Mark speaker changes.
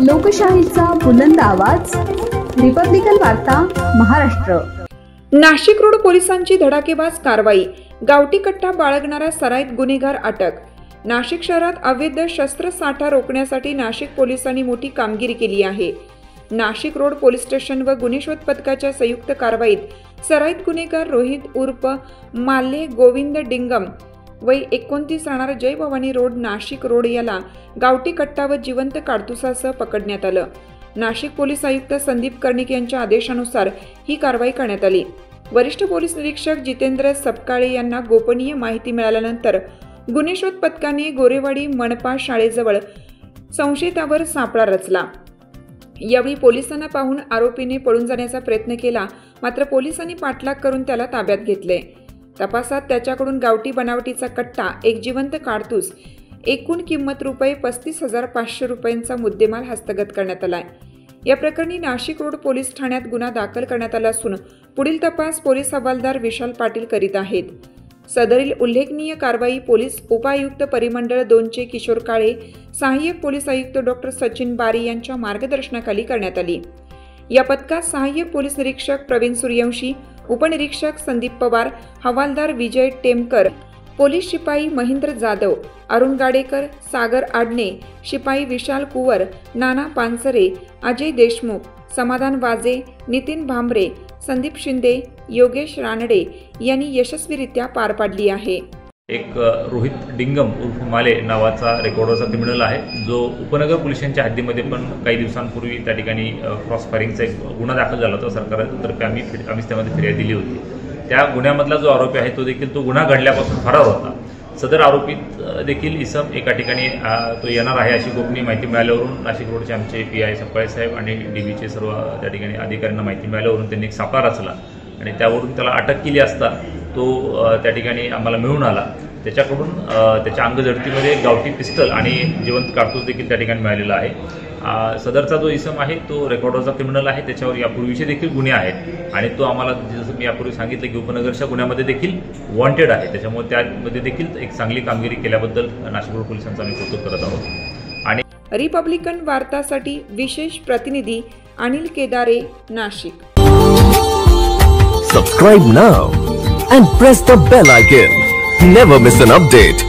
Speaker 1: लोकशाहीचा बुलंद आवाज, रिपब्लिकन वार्ता महाराष्ट्र।
Speaker 2: नाशिक रोड पोलिसांची धडाकेबाज कारवाई, गावठी कट्टा बाळगणारा सराईत गुन्हेगार अटक। नाशिक शहरात अवैध शस्त्रसाठा रोखण्यासाठी नाशिक पोलिसांनी मोठी कामगिरी केली आहे। नाशिक रोड पोलीस स्टेशन व गुन्हे शोध पथकाच्या संयुक्त कारवाईत सराईत गुन्हेगार रोहित उर्फ माल्ले गोविंद डिंगम वय 29 राहणारा जय भवानी रोड नाशिक रोड याला गावठी कट्टा व जिवंत काडतुसासह पकडण्यात आलं। नाशिक पोलीस आयुक्त संदीप कर्णिक यांच्या आदेशानुसार ही कारवाई करण्यात आली। वरिष्ठ पोलीस निरीक्षक जितेंद्र सपकाळे यांना गोपनीय माहिती मिळाल्यानंतर गुन्हे शोध पथकाने गोरेवाडी मनपा शाळेजवळ संशयितावर सापळा रचला। यावेळी पोलिसांना पाहून आरोपीने पळून जाण्याचा प्रयत्न केला, मात्र पोलिसांनी पाठलाग करून त्याला ताब्यात घेतले। तपासात त्याच्याकडून गावठी बनावटीचा कट्टा, एक जिवंत काडतूस, एकूण किंमत ₹35,500 मुद्देमाल हस्तगत करण्यात आलाय। या प्रकरणी नाशिक रोड पोलीस ठाण्यात गुन्हा दाखल करण्यात आला असून पुढील तपास पोलीस हवालदार विशाल पाटील करीत आहेत। सदरील उल्लेखनीय कारवाई पोलीस उपायुक्त परिमंडळ 2चे किशोर काळे, सहाय्यक पोलीस आयुक्त डॉ. सचिन बारी यांच्या मार्गदर्शनाखाली करण्यात आली। या पथकात सहाय्यक पोलीस निरीक्षक प्रवीण सूर्यवंशी, उपनिरीक्षक संदीप पवार, हवालदार विजय टेमकर, पोलीस शिपाई महेंद्र जाधव, अरुण गाडेकर, सागर आडणे, शिपाई विशाल कुवर, नाना पानसरे, अजय देशमुख, समाधान वाजे, नितीन भांबरे, संदीप शिंदे, योगेश रानडे यांनी यशस्वीरित्या पार पाडली आहे।
Speaker 3: एक रोहित डिंगम उर्फ माले नावाचा रेकॉर्डरचा क्रिमिनल आहे, जो उपनगर पोलिसांच्या हद्दीमध्ये पण काही दिवसांपूर्वी त्या ठिकाणी क्रॉस फायरिंगचा एक गुन्हा दाखल झाला होता। सरकारतर्फे आम्ही त्यामध्ये फिर्याद दिली होती। त्या गुन्ह्यामधला जो आरोपी आहे तो देखील तो गुन्हा घडल्यापासून फरार होता। सदर आरोपीत देखील इसम एका ठिकाणी तो येणार आहे अशी गोपनीय माहिती मिळाल्यावरून नाशिक रोडचे आमचे PI सपकाळे साहेब आणि DBचे सर्व त्या ठिकाणी अधिकाऱ्यांना माहिती मिळाल्यावरून त्यांनी एक सापळा रचला आणि त्यावरून त्याला अटक केली असता तो त्या ठिकाणी आम्हाला मिळून आला। त्याच्याकडून त्याच्या अंगझडतीमध्ये एक पिस्टल आणि जिवंत काडतूस देखील त्या ठिकाणी मिळालेला आहे। सदरचा जो इसम आहे तो रेकॉर्डरचा क्रिमिनल आहे, त्याच्यावर यापूर्वीचे देखील गुन्हे आहेत आणि तो आम्हाला जसं मी यापूर्वी सांगितलं की उपनगरच्या गुन्ह्यामध्ये देखील वॉन्टेड आहे। त्याच्यामुळे त्यामध्ये देखील एक चांगली कामगिरी केल्याबद्दल नाशिक रोड पोलिसांचा आम्ही कौतुक करत आहोत। आणि
Speaker 2: रिपब्लिकन वार्तासाठी विशेष प्रतिनिधी अनिल केदारे, Nashik.
Speaker 4: Subscribe now and press the bell icon. Never miss an update.